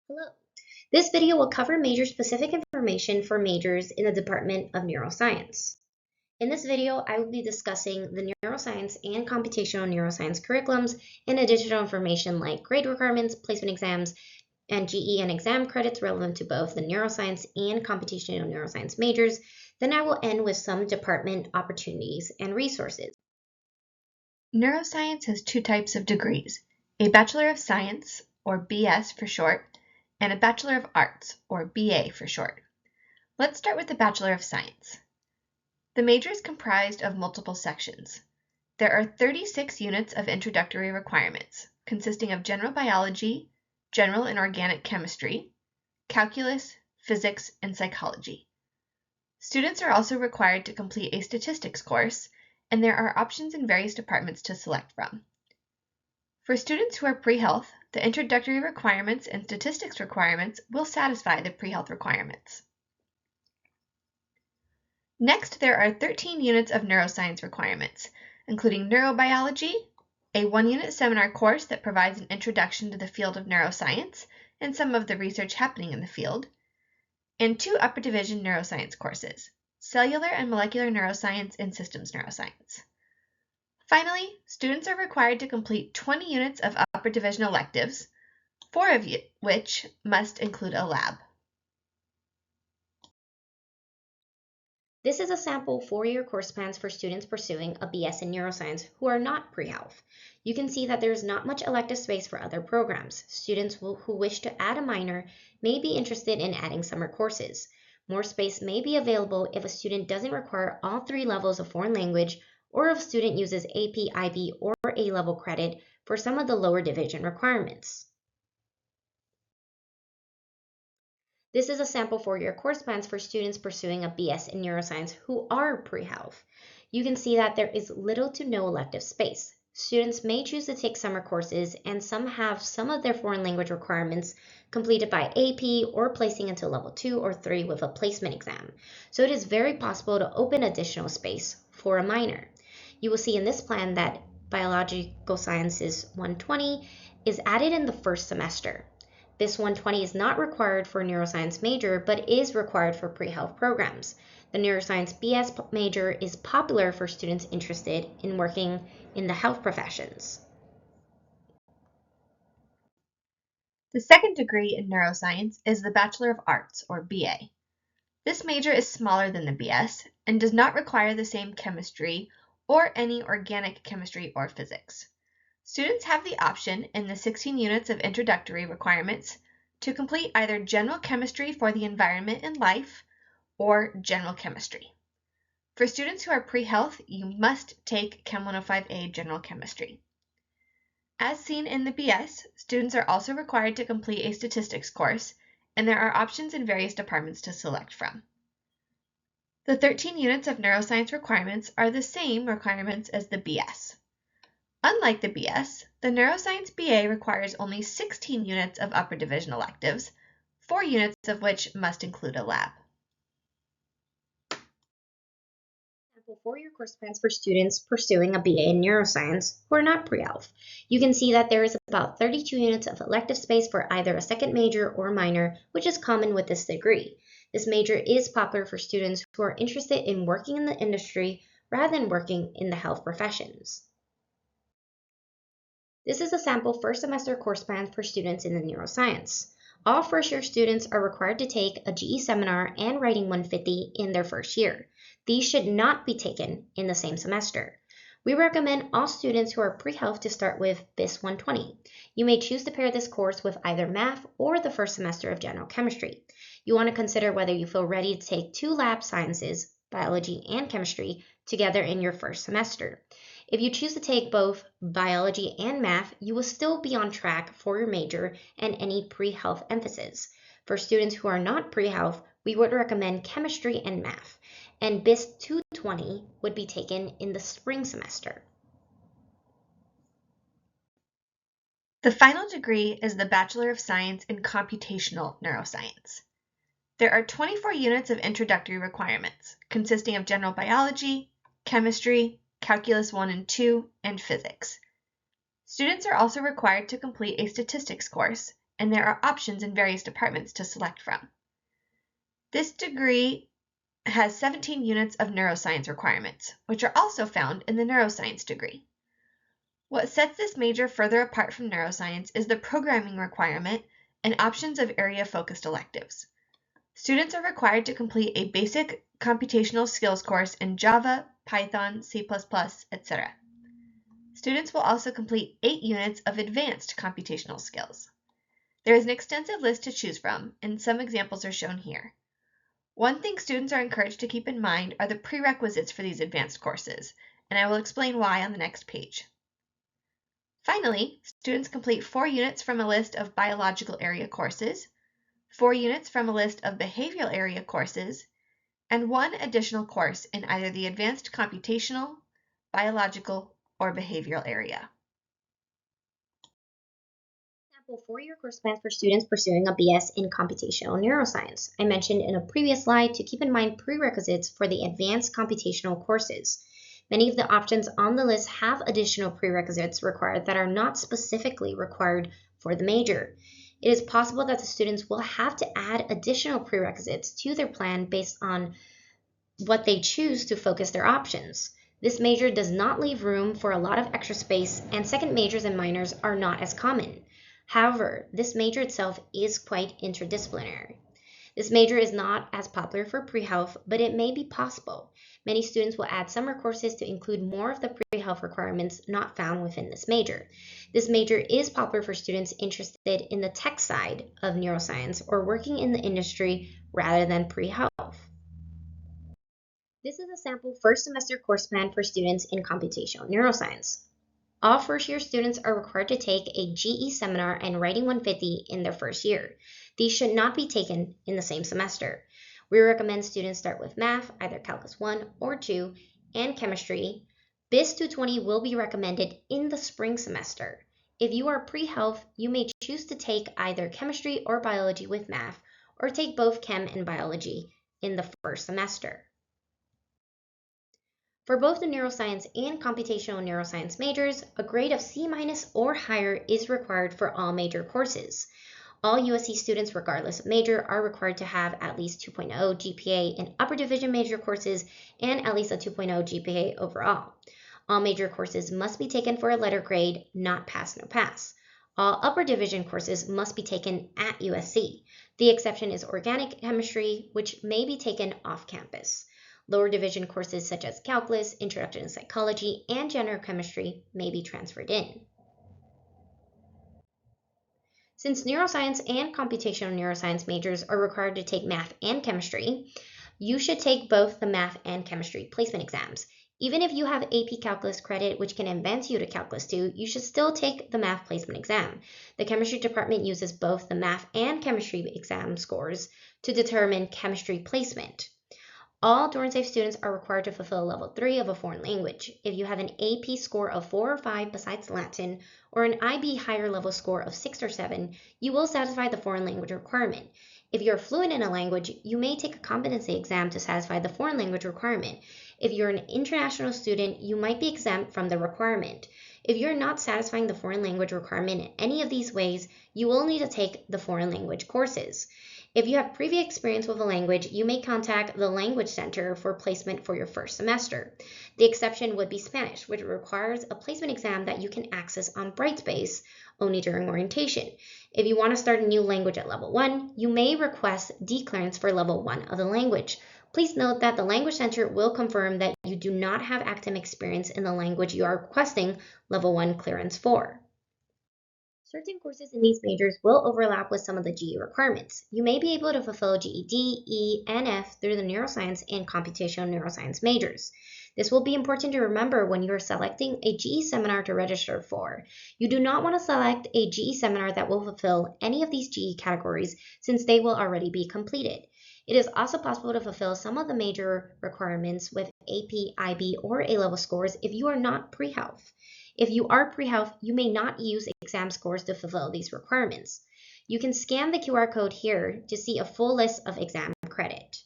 Hello. This video will cover major-specific information for majors in the Department of Neuroscience. In this video, I will be discussing the neuroscience and computational neuroscience curriculums and additional information like grade requirements, placement exams, and GE and exam credits relevant to both the neuroscience and computational neuroscience majors. Then I will end with some department opportunities and resources. Neuroscience has two types of degrees, a Bachelor of Science, or BS for short, and a Bachelor of Arts, or BA for short. Let's start with the Bachelor of Science. The major is comprised of multiple sections. There are 36 units of introductory requirements, consisting of general biology, general and organic chemistry, calculus, physics, and psychology. Students are also required to complete a statistics course, and there are options in various departments to select from. For students who are pre-health, the introductory requirements and statistics requirements will satisfy the pre-health requirements. Next, there are 13 units of neuroscience requirements, including neurobiology, a one-unit seminar course that provides an introduction to the field of neuroscience and some of the research happening in the field, and two upper division neuroscience courses, cellular and molecular neuroscience and systems neuroscience. Finally, students are required to complete 20 units of upper division electives, 4 of which must include a lab. This is a sample four-year course plans for students pursuing a BS in neuroscience who are not pre-health. You can see that there is not much elective space for other programs. Students who wish to add a minor may be interested in adding summer courses. More space may be available if a student doesn't require all 3 levels of foreign language, or if a student uses AP, IB, or A-level credit for some of the lower division requirements. This is a sample for your course plans for students pursuing a BS in neuroscience who are pre-health. You can see that there is little to no elective space. Students may choose to take summer courses, and some have some of their foreign language requirements completed by AP or placing into level 2 or 3 with a placement exam. So it is very possible to open additional space for a minor. You will see in this plan that Biological Sciences 120 is added in the first semester. This 120 is not required for a neuroscience major, but is required for pre-health programs. The neuroscience BS major is popular for students interested in working in the health professions. The second degree in neuroscience is the Bachelor of Arts, or BA. This major is smaller than the BS and does not require the same chemistry or any organic chemistry or physics. Students have the option in the 16 units of introductory requirements to complete either general chemistry for the environment and life or general chemistry. For students who are pre-health, you must take Chem 105A general chemistry. As seen in the BS, students are also required to complete a statistics course, and there are options in various departments to select from. The 13 units of neuroscience requirements are the same requirements as the BS. Unlike the BS, the Neuroscience BA requires only 16 units of upper division electives, 4 units of which must include a lab. For your course plans for students pursuing a BA in neuroscience who are not pre-health. You can see that there is about 32 units of elective space for either a second major or minor, which is common with this degree. This major is popular for students who are interested in working in the industry rather than working in the health professions. This is a sample first semester course plan for students in the neuroscience. All first-year students are required to take a GE seminar and Writing 150 in their first year. These should not be taken in the same semester. We recommend all students who are pre-health to start with BIS 120. You may choose to pair this course with either math or the first semester of general chemistry. You want to consider whether you feel ready to take 2 lab sciences, biology and chemistry, together in your first semester. If you choose to take both biology and math, you will still be on track for your major and any pre-health emphasis. For students who are not pre-health, we would recommend chemistry and math, and BIS 220 would be taken in the spring semester. The final degree is the Bachelor of Science in Computational Neuroscience. There are 24 units of introductory requirements, consisting of general biology, chemistry, calculus 1 and 2, and physics. Students are also required to complete a statistics course, and there are options in various departments to select from. This degree has 17 units of neuroscience requirements, which are also found in the neuroscience degree. What sets this major further apart from neuroscience is the programming requirement and options of area-focused electives. Students are required to complete a basic computational skills course in Java, Python, C++, etc. Students will also complete 8 units of advanced computational skills. There is an extensive list to choose from, and some examples are shown here. One thing students are encouraged to keep in mind are the prerequisites for these advanced courses, and I will explain why on the next page. Finally, students complete 4 units from a list of biological area courses, 4 units from a list of behavioral area courses, and 1 additional course in either the advanced computational, biological, or behavioral area. Example 4-year course plans for students pursuing a BS in computational neuroscience. I mentioned in a previous slide to keep in mind prerequisites for the advanced computational courses. Many of the options on the list have additional prerequisites required that are not specifically required for the major. It is possible that the students will have to add additional prerequisites to their plan based on what they choose to focus their options. This major does not leave room for a lot of extra space, and second majors and minors are not as common. However, this major itself is quite interdisciplinary. This major is not as popular for pre-health, but it may be possible. Many students will add summer courses to include more of the pre-health requirements not found within this major. This major is popular for students interested in the tech side of neuroscience or working in the industry rather than pre-health. This is a sample first semester course plan for students in computational neuroscience. All first-year students are required to take a GE seminar and Writing 150 in their first year. These should not be taken in the same semester. We recommend students start with math, either Calculus 1 or 2, and chemistry. BIS 220 will be recommended in the spring semester. If you are pre-health, you may choose to take either chemistry or biology with math, or take both chem and biology in the first semester. For both the neuroscience and computational neuroscience majors, a grade of C- or higher is required for all major courses. All USC students, regardless of major, are required to have at least 2.0 GPA in upper division major courses and at least a 2.0 GPA overall. All major courses must be taken for a letter grade, not pass, no pass. All upper division courses must be taken at USC. The exception is organic chemistry, which may be taken off campus. Lower division courses such as calculus, introduction to psychology, and general chemistry may be transferred in. Since neuroscience and computational neuroscience majors are required to take math and chemistry, you should take both the math and chemistry placement exams. Even if you have AP Calculus credit, which can advance you to Calculus 2, you should still take the math placement exam. The chemistry department uses both the math and chemistry exam scores to determine chemistry placement. All Dorn-Safe students are required to fulfill level 3 of a foreign language. If you have an AP score of 4 or 5 besides Latin, or an IB higher level score of 6 or 7, you will satisfy the foreign language requirement. If you're fluent in a language, you may take a competency exam to satisfy the foreign language requirement. If you're an international student, you might be exempt from the requirement. If you're not satisfying the foreign language requirement in any of these ways, you will need to take the foreign language courses. If you have previous experience with a language, you may contact the Language Center for placement for your first semester. The exception would be Spanish, which requires a placement exam that you can access on Brightspace only during orientation. If you want to start a new language at level 1, you may request declearance for level 1 of the language. Please note that the Language Center will confirm that you do not have academic experience in the language you are requesting level 1 clearance for. Certain courses in these majors will overlap with some of the GE requirements. You may be able to fulfill GED, E, and F through the neuroscience and computational neuroscience majors. This will be important to remember when you are selecting a GE seminar to register for. You do not want to select a GE seminar that will fulfill any of these GE categories since they will already be completed. It is also possible to fulfill some of the major requirements with AP, IB, or A-level scores if you are not pre-health. If you are pre-health, you may not use exam scores to fulfill these requirements. You can scan the QR code here to see a full list of exam credit.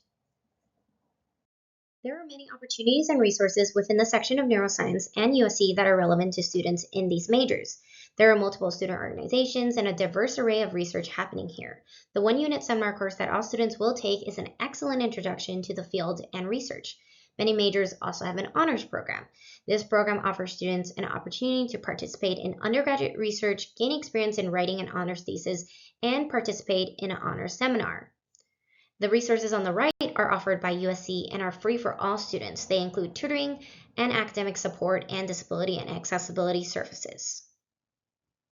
There are many opportunities and resources within the section of neuroscience and USC that are relevant to students in these majors. There are multiple student organizations and a diverse array of research happening here. The one-unit seminar course that all students will take is an excellent introduction to the field and research. Many majors also have an honors program. This program offers students an opportunity to participate in undergraduate research, gain experience in writing an honors thesis, and participate in an honors seminar. The resources on the right are offered by USC and are free for all students. They include tutoring and academic support and disability and accessibility services.